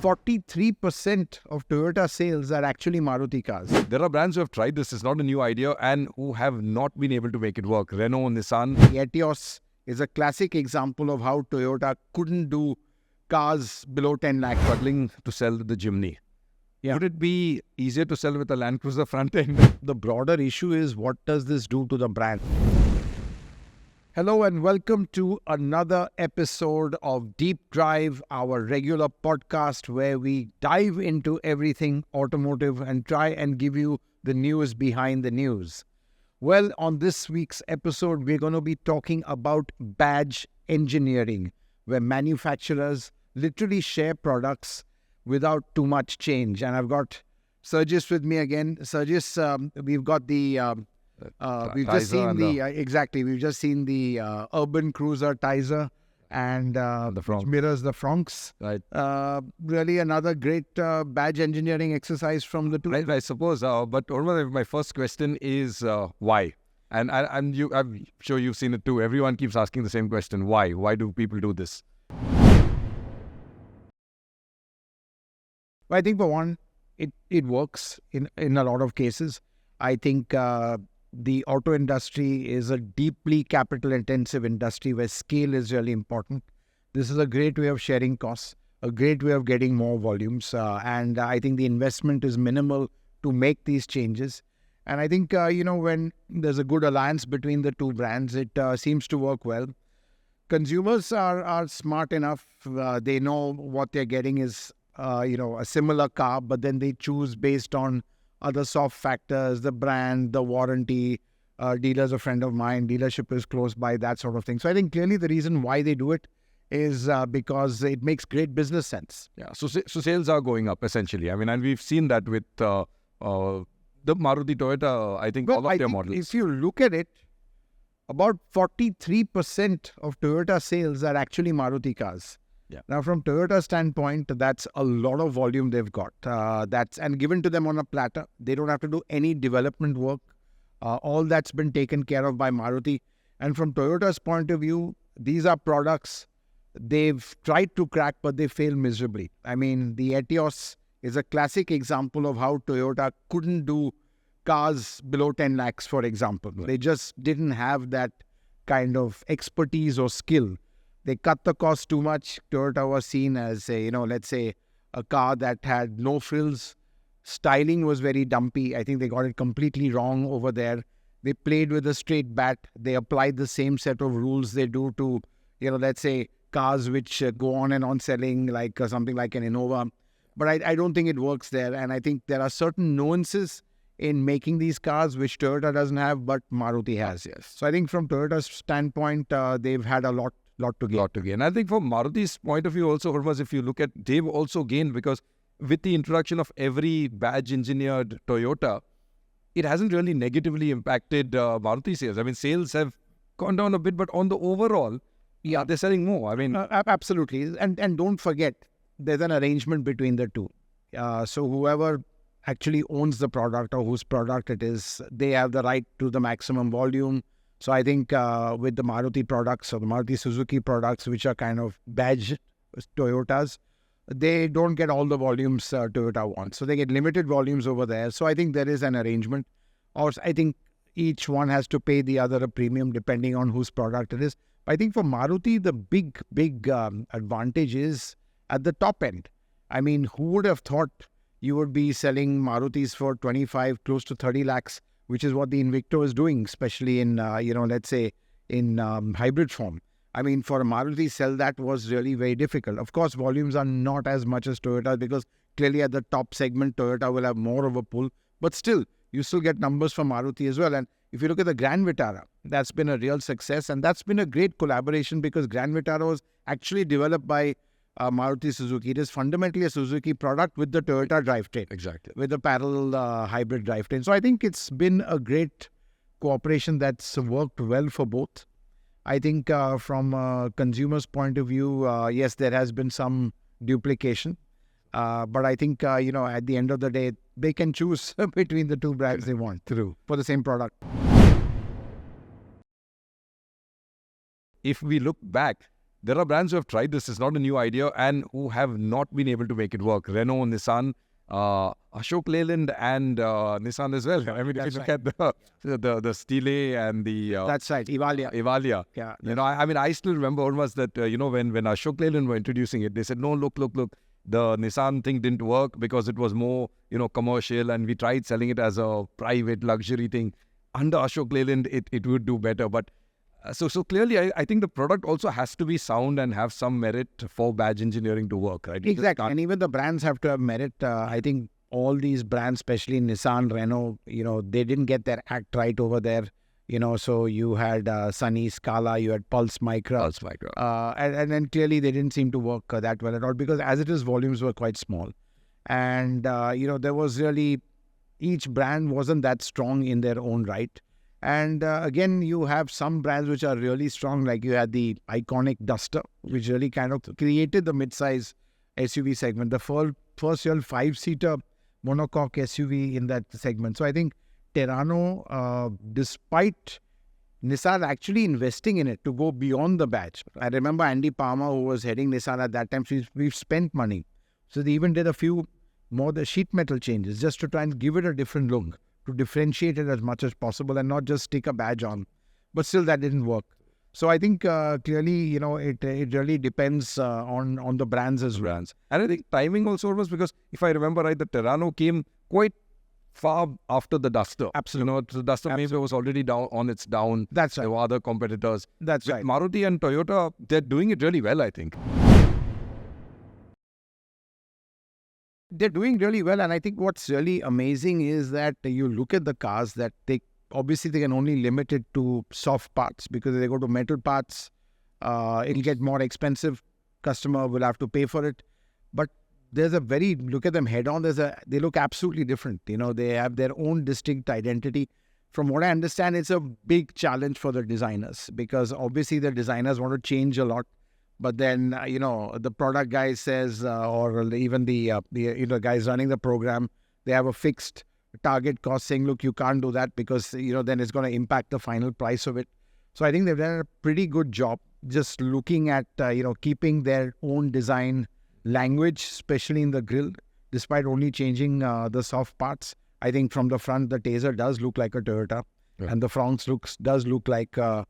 43% of Toyota sales are actually Maruti cars. There are brands who have tried this. It's not a new idea and who have not been able to make it work. Renault, Nissan. The Etios is a classic example of how Toyota couldn't do cars below 10 lakh. Struggling to sell the Jimny. Yeah. Would it be easier to sell with a Land Cruiser front end? The broader issue is, what does this do to the brand? Hello and welcome to another episode of Deep Drive, our regular podcast where we dive into everything automotive and try and give you the news behind the news. Well, on this week's episode, we're going to be talking about badge engineering, where manufacturers literally share products without too much change. And I've got Sergius with me again. Sergius, we've got the... we've just seen we've just seen the Urban Cruiser Taisor and which mirrors the Fronx. Right. Really another great badge engineering exercise from the two. Right, I suppose. But Hormazd, my first question is why? And I'm sure you've seen it too. Everyone keeps asking the same question. Why? Why do people do this? I think for one, it works in a lot of cases. I think the auto industry is a deeply capital-intensive industry where scale is really important. This is a great way of sharing costs, a great way of getting more volumes, and I think the investment is minimal to make these changes. And I think, when there's a good alliance between the two brands, it seems to work well. Consumers are smart enough. They know what they're getting is, a similar car, but then they choose based on other soft factors, the brand, the warranty, dealer's a friend of mine, dealership is close by, that sort of thing. So I think clearly the reason why they do it is because it makes great business sense. Yeah, so sales are going up essentially. I mean, and we've seen that with the Maruti Toyota, I think all of their models. If you look at it, about 43% of Toyota sales are actually Maruti cars. Yeah. Now, from Toyota's standpoint, that's a lot of volume they've got. And given to them on a platter. They don't have to do any development work. All that's been taken care of by Maruti. And from Toyota's point of view, these are products they've tried to crack, but they fail miserably. I mean, the Etios is a classic example of how Toyota couldn't do cars below 10 lakhs, for example. Right. They just didn't have that kind of expertise or skill. They cut the cost too much. Toyota was seen as let's say a car that had no frills. Styling was very dumpy. I think they got it completely wrong over there. They played with a straight bat. They applied the same set of rules they do to, let's say cars which go on and on selling, like something like an Innova. But I don't think it works there. And I think there are certain nuances in making these cars which Toyota doesn't have, but Maruti has. Yes. So I think from Toyota's standpoint, they've had a lot to gain. I think from Maruti's point of view also, Hormazd, if you look at, they've also gained because with the introduction of every badge engineered Toyota, it hasn't really negatively impacted Maruti sales. I mean, sales have gone down a bit, but on the overall, they're selling more. I mean, absolutely. And don't forget, there's an arrangement between the two. So whoever actually owns the product or whose product it is, they have the right to the maximum volume. So I think with the Maruti products or the Maruti Suzuki products, which are kind of badge Toyotas, they don't get all the volumes Toyota wants. So they get limited volumes over there. So I think there is an arrangement. Or I think each one has to pay the other a premium depending on whose product it is. I think for Maruti, the big advantage is at the top end. I mean, who would have thought you would be selling Marutis for 25, close to 30 lakhs, which is what the Invicto is doing, especially in, let's say, in hybrid form. I mean, for a Maruti sell, that was really very difficult. Of course, volumes are not as much as Toyota because clearly at the top segment, Toyota will have more of a pull. But still, you still get numbers from Maruti as well. And if you look at the Grand Vitara, that's been a real success. And that's been a great collaboration because Grand Vitara was actually developed by Maruti Suzuki. It is fundamentally a Suzuki product with the Toyota drivetrain. Exactly. With the parallel hybrid drivetrain. So I think it's been a great cooperation that's worked well for both. I think from a consumer's point of view, yes, there has been some duplication. But I think, at the end of the day, they can choose between the two brands they want for the same product. If we look back, there are brands who have tried this. It's not a new idea and who have not been able to make it work. Renault, Nissan, Ashok Leyland and Nissan as well. I mean, if you look at the Stile and the... that's right, Evalia. Yeah. You know, I mean, I still remember almost that, you know, when Ashok Leyland were introducing it, they said, no, look. The Nissan thing didn't work because it was more, you know, commercial, and we tried selling it as a private luxury thing. Under Ashok Leyland, it would do better. But so clearly, I think the product also has to be sound and have some merit for badge engineering to work, right? Exactly. And even the brands have to have merit. I think all these brands, especially Nissan, Renault, you know, they didn't get their act right over there. You know, so you had Sunny, Scala, you had Pulse Micra. And then clearly they didn't seem to work that well at all, because as it is, volumes were quite small. And, you know, there was really, each brand wasn't that strong in their own right. And again, you have some brands which are really strong, like you had the iconic Duster, which really kind of created the mid-size SUV segment, the first real 5-seater monocoque SUV in that segment. So I think Terrano, despite Nissan actually investing in it to go beyond the badge. I remember Andy Palmer, who was heading Nissan at that time, we've spent money. So they even did a few more the sheet metal changes just to try and give it a different look, to differentiate it as much as possible and not just stick a badge on. But still that didn't work. So I think clearly, you know, it really depends on the brands as well. And I think timing also was, because if I remember right, the Terrano came quite far after the Duster. Absolutely. You know, the Duster maybe was already on its down. That's right. There were other competitors. That's With right. Maruti and Toyota, they're doing it really well, I think. They're doing really well. And I think what's really amazing is that you look at the cars that they can only limit it to soft parts, because if they go to metal parts, it'll get more expensive. Customer will have to pay for it. But look at them head on, they look absolutely different. You know, they have their own distinct identity. From what I understand, it's a big challenge for the designers, because obviously the designers want to change a lot. But then, you know, the product guy says, or even the guys running the program, they have a fixed target cost saying, look, you can't do that because, you know, then it's going to impact the final price of it. So I think they've done a pretty good job just looking at, keeping their own design language, especially in the grille, despite only changing the soft parts. I think from the front, the Taisor does look like a Toyota, and the Fronx does look like a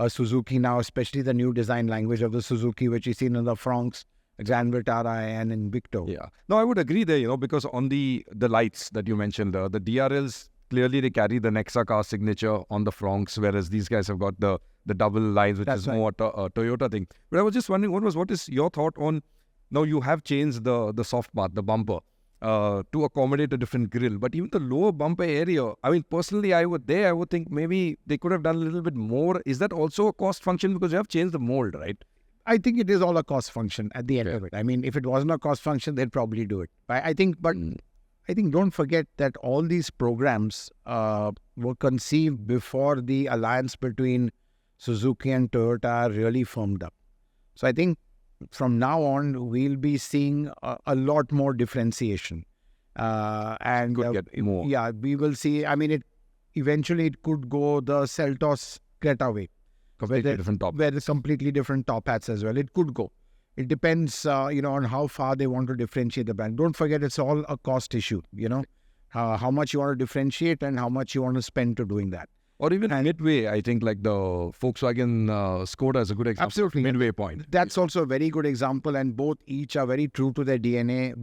Suzuki now, especially the new design language of the Suzuki, which is seen in the Fronx, Grand Vitara and Invicto. Yeah. No, I would agree there, you know, because on the lights that you mentioned, the DRLs, clearly they carry the Nexa car signature on the Fronx, whereas these guys have got the double lines, which is more a Toyota thing. But I was just wondering, what is your thought on, now you have changed the soft part, the bumper, to accommodate a different grille, but even the lower bumper area, I mean, personally, I would think maybe they could have done a little bit more. Is that also a cost function, because you have changed the mold, right? I think it is all a cost function at the end of it. I mean, if it wasn't a cost function, they'd probably do it. I think don't forget that all these programs were conceived before the alliance between Suzuki and Toyota really firmed up. So I think from now on, we'll be seeing a lot more differentiation. And could get more. Yeah, we will see. I mean, eventually it could go the Seltos Creta way. Completely different top. Where there's completely different top hats as well. It could go. It depends, on how far they want to differentiate the brand. Don't forget, it's all a cost issue, how much you want to differentiate and how much you want to spend to doing that. Or even midway, I think like the Volkswagen Skoda is a good example. Absolutely. Midway point. That's also a very good example, and each are very true to their DNA.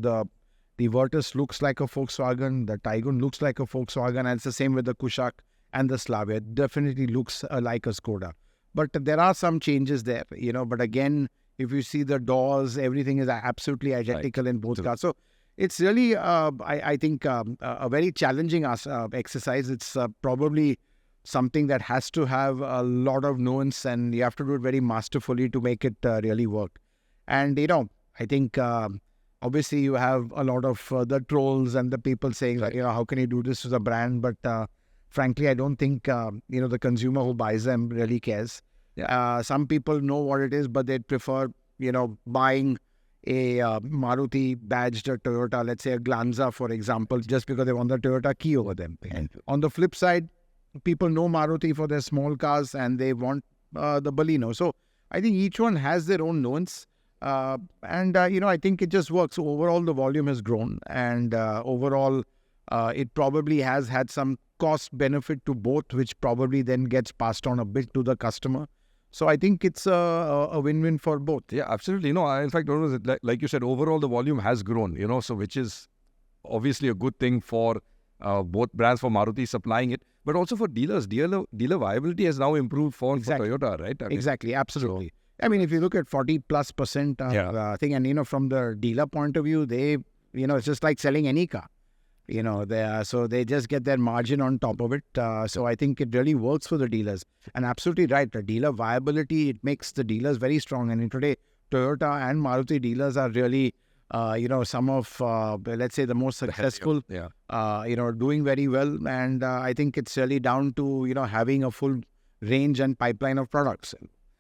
The Virtus looks like a Volkswagen, the Taygun looks like a Volkswagen, and it's the same with the Kushaq and the Slavia. It definitely looks like a Skoda. But there are some changes there, but again, if you see the doors, everything is absolutely identical in both cars. So it's really, I think, a very challenging exercise. It's probably something that has to have a lot of nuance, and you have to do it very masterfully to make it really work. And, I think obviously you have a lot of the trolls and the people saying, how can you do this to the brand? But frankly, I don't think, the consumer who buys them really cares. Yeah. Some people know what it is, but they'd prefer, buying a Maruti badged Toyota, let's say a Glanza, for example, just because they want the Toyota key over them. And on the flip side, people know Maruti for their small cars and they want the Baleno. So I think each one has their own nuance. I think it just works. Overall, the volume has grown, and overall, it probably has had some cost benefit to both, which probably then gets passed on a bit to the customer. So I think it's a win-win for both. Yeah, absolutely. In fact, like you said, overall the volume has grown, so which is obviously a good thing for both brands, for Maruti supplying it, but also for dealers. Dealer viability has now improved for Toyota, right? Exactly, absolutely. If you look at 40+% thing, and from the dealer point of view, they, it's just like selling any car. They just get their margin on top of it. So I think it really works for the dealers. And absolutely right, the dealer viability, it makes the dealers very strong. And today, Toyota and Maruti dealers are really, some of, let's say, the most successful, doing very well. And I think it's really down to, having a full range and pipeline of products.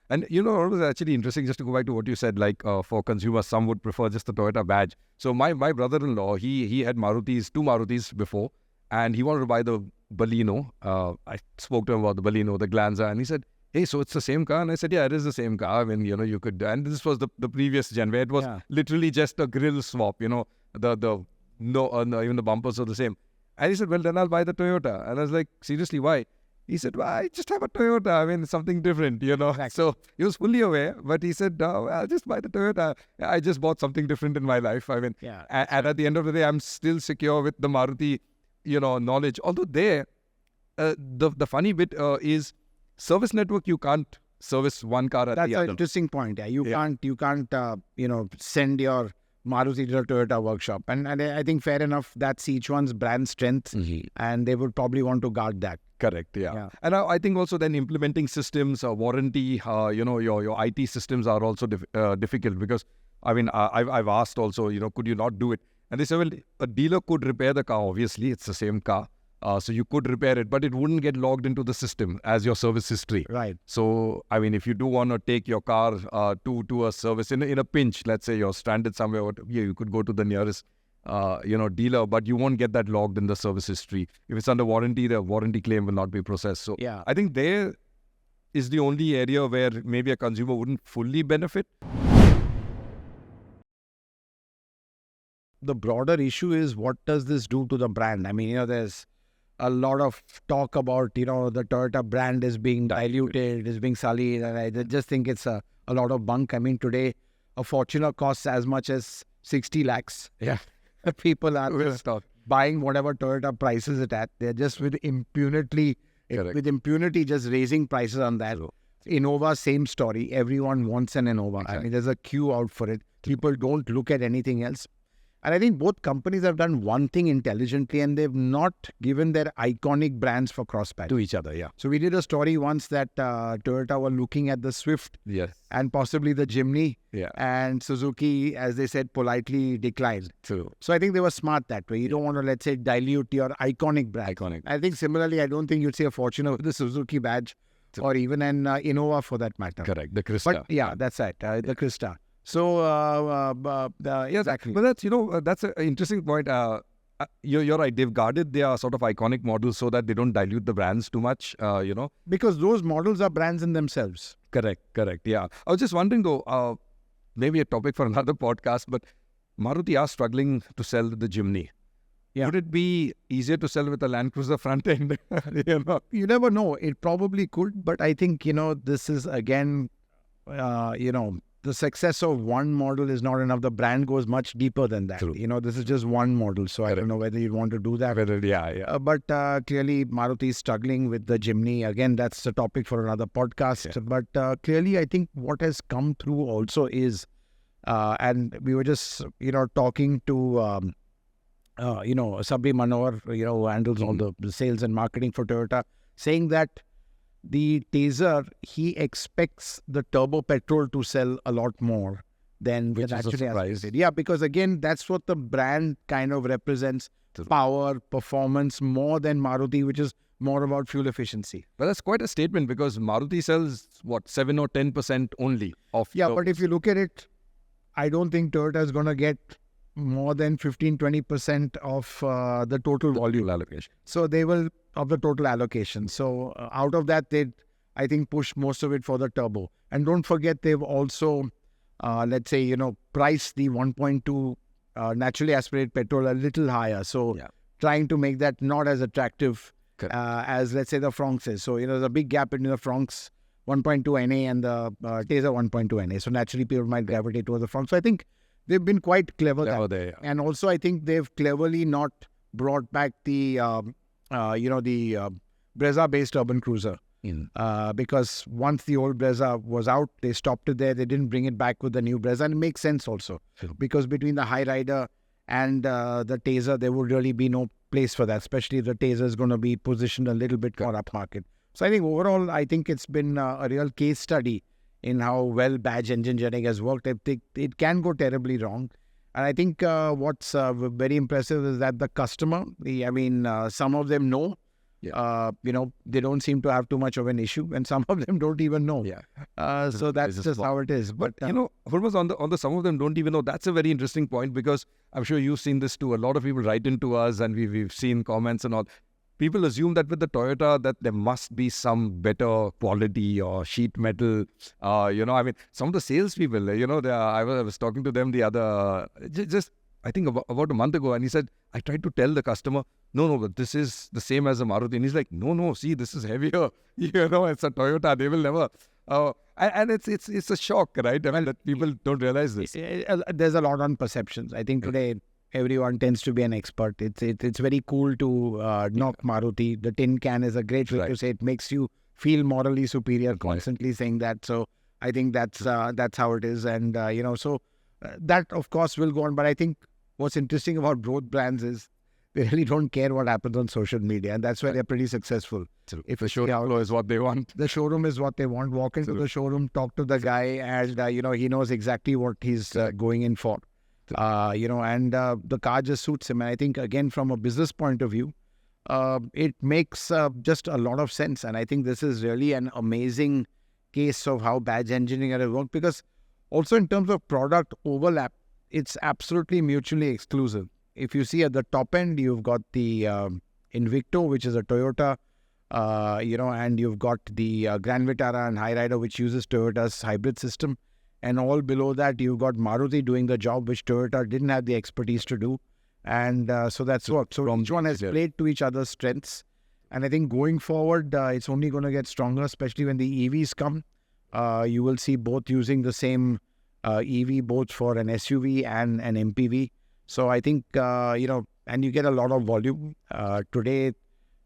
And it was actually interesting, just to go back to what you said, like for consumers, some would prefer just the Toyota badge. So my brother-in-law, he had two Marutis before, and he wanted to buy the Baleno. I spoke to him about the Baleno, the Glanza, and he said, hey, so it's the same car? And I said, yeah, it is the same car. You could, and this was the previous gen, where it was literally just a grille swap, even the bumpers are the same. And he said, well, then I'll buy the Toyota. And I was like, seriously, why? He said, well, I just have a Toyota. It's something different, Exactly. So he was fully aware, but he said, I'll just buy the Toyota. I just bought something different in my life. And at the end of the day, I'm still secure with the Maruti, knowledge. Although the funny bit is service network, you can't service one car at the other. That's an interesting point. You can't, send your Maruti to a Toyota workshop. And I think fair enough, that's each one's brand strength, and they would probably want to guard that. Correct, yeah. And I think also then implementing systems, warranty, your IT systems are also difficult, because, I've asked also, could you not do it? And they say, well, a dealer could repair the car, obviously, it's the same car. So you could repair it, but it wouldn't get logged into the system as your service history. Right. So, if you do want to take your car to a service in a pinch, let's say you're stranded somewhere, you could go to the nearest dealer, but you won't get that logged in the service history. If it's under warranty, the warranty claim will not be processed. So I think there is the only area where maybe a consumer wouldn't fully benefit. The broader issue is, what does this do to the brand? There's a lot of talk about, the Toyota brand is being diluted, is being sullied, and I just think it's a lot of bunk. Today, a Fortuner costs as much as 60 lakhs. Yeah. People are just buying whatever Toyota prices it at. They're just with impunity just raising prices on that. True. Innova, same story. Everyone wants an Innova. Exactly. There's a queue out for it. People don't look at anything else. And I think both companies have done one thing intelligently, and they've not given their iconic brands for cross-patch To each other, yeah. So we did a story once that Toyota were looking at the Swift and possibly the Jimny, and Suzuki, as they said, politely declined. True. So I think they were smart that way. You don't want to, let's say, dilute your iconic brand. I think similarly, I don't think you'd see a Fortuner with the Suzuki badge, or even an Innova for that matter. Correct, the Crista. But that's right, the Crista. So, exactly. But that's an interesting point. You're right. They've guarded their sort of iconic models so that they don't dilute the brands too much, Because those models are brands in themselves. Correct. Yeah. I was just wondering though, maybe a topic for another podcast, but Maruti are struggling to sell the Jimny. Yeah. Would it be easier to sell with a Land Cruiser front end? You never know. It probably could, but I think, this is again, the success of one model is not enough. The brand goes much deeper than that. True. This is just one model. So I don't know whether you'd want to do that. But clearly, Maruti is struggling with the Jimny. Again, that's a topic for another podcast. Yeah. But clearly, I think what has come through also is, and we were just, talking to, Sabri Manohar, who handles all the sales and marketing for Toyota, saying that the Taisor, he expects the turbo petrol to sell a lot more than which is a surprise. Yeah, because again, that's what the brand kind of represents. Power, performance, more than Maruti, which is more about fuel efficiency. But that's quite a statement, because Maruti sells, 7 or 10% only of... Yeah, but if you look at it, I don't think Toyota is going to get more than 15-20% of the total volume allocation. So they will, of the total allocation. So out of that, I think, pushed most of it for the turbo. And don't forget, they've also, let's say, priced the 1.2 naturally aspirated petrol a little higher. So trying to make that not as attractive as, let's say, the Fronx is. So, there's a big gap between the Fronx 1.2 NA and the Taisor 1.2 NA. So naturally, people might gravitate towards the Fronx. So I think they've been quite clever there. And also, I think they've cleverly not brought back the, Brezza-based Urban Cruiser. Because once the old Brezza was out, they stopped it there. They didn't bring it back with the new Brezza. And it makes sense also. Because between the High Rider and the Taisor, there would really be no place for that. Especially if the Taisor is going to be positioned a little bit more upmarket. So I think overall, I think it's been a real case study in how well badge engineering has worked. It can go terribly wrong. And I think what's very impressive is that the customer, some of them know. They don't seem to have too much of an issue, and some of them don't even know. So that's just how it is. But Hormazd, on the some of them don't even know. That's a very interesting point, because I'm sure you've seen this too. A lot of people write into us, and we've seen comments and all. People assume that with the Toyota that there must be some better quality or sheet metal. Some of the salespeople, I was talking to them the other, I think about a month ago, and he said, I tried to tell the customer, no, but this is the same as a Maruti. And he's like, no, see, this is heavier. It's a Toyota. They will never. And it's a shock, right? That people don't realize this. There's a lot on perceptions. I think today everyone tends to be an expert. It's very cool to knock Maruti. The tin can is a great way to say it makes you feel morally superior, constantly saying that. So I think that's how it is. And, that, of course, will go on. But I think what's interesting about both brands is they really don't care what happens on social media. And that's why they're pretty successful. If the showroom is what they want. The showroom is what they want. Walk into the showroom, talk to the guy, and, he knows exactly what he's going in for. The car just suits him. And I think, again, from a business point of view, it makes just a lot of sense. And I think this is really an amazing case of how badge engineering has worked, because also in terms of product overlap, it's absolutely mutually exclusive. If you see at the top end, you've got the Invicto, which is a Toyota, and you've got the Grand Vitara and High Rider, which uses Toyota's hybrid system. And all below that, you've got Maruti doing the job which Toyota didn't have the expertise to do. And so that's worked. So each one has played to each other's strengths. And I think going forward, it's only going to get stronger, especially when the EVs come. You will see both using the same EV, both for an SUV and an MPV. So I think, and you get a lot of volume. Today,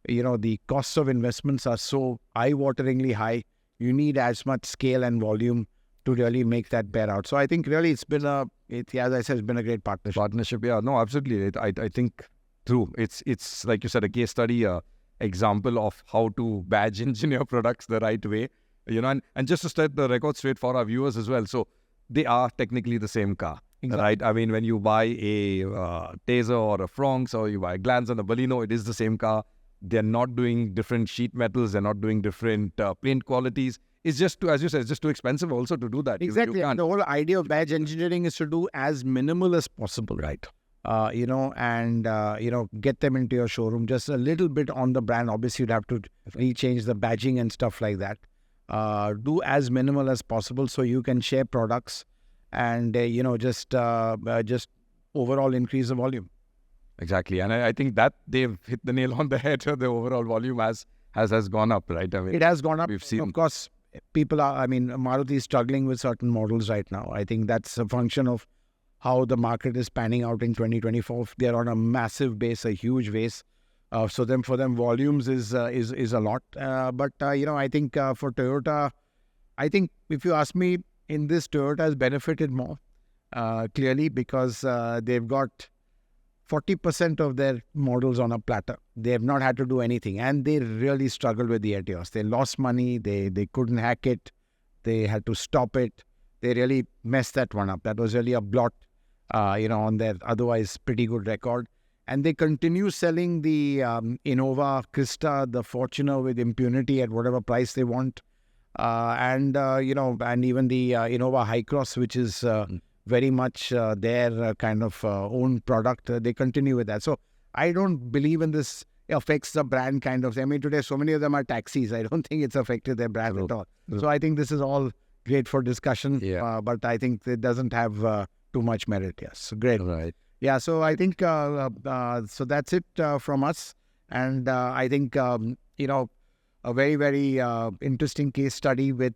the costs of investments are so eye-wateringly high. You need as much scale and volume to really make that bear out. So I think really it's been as I said, it's been a great partnership. Yeah, no, absolutely. I think true. It's like you said, a case study, example of how to badge engineer products the right way. And just to set the record straight for our viewers as well. So they are technically the same car, right? When you buy a Taisor or a Fronx, or you buy a Glance and a Baleno, it is the same car. They're not doing different sheet metals. They're not doing different paint qualities. It's just as you said, it's just too expensive also to do that. Exactly. The whole idea of badge engineering is to do as minimal as possible. Right. Get them into your showroom, just a little bit on the brand. Obviously, you'd have to rechange the badging and stuff like that. Do as minimal as possible so you can share products and, just overall increase the volume. Exactly. And I think that they've hit the nail on the head. The overall volume has gone up, right? It has gone up. We've seen. Of course, Maruti is struggling with certain models right now. I think that's a function of how the market is panning out in 2024. They're on a massive base, a huge base. For them, volumes is a lot. But I think for Toyota, I think if you ask me, in this, Toyota has benefited more, clearly, because they've got 40% of their models on a platter. They have not had to do anything, and they really struggled with the Etios. They lost money. They couldn't hack it. They had to stop it. They really messed that one up. That was really a blot, on their otherwise pretty good record. And they continue selling the Innova Krista, the Fortuner, with impunity at whatever price they want, and even the Innova Hycross, which is very much their kind of own product. They continue with that. So I don't believe in this affects the brand kind of thing. I mean, today so many of them are taxis. I don't think it's affected their brand at all. So I think this is all great for discussion. But I think it doesn't have too much merit. Yes, great. Right. Yeah, so I think so that's it from us. And I think a very, very interesting case study with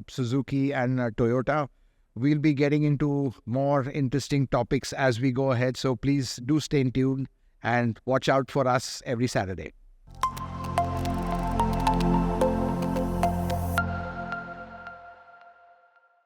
Suzuki and Toyota. We'll be getting into more interesting topics as we go ahead. So please do stay tuned and watch out for us every Saturday.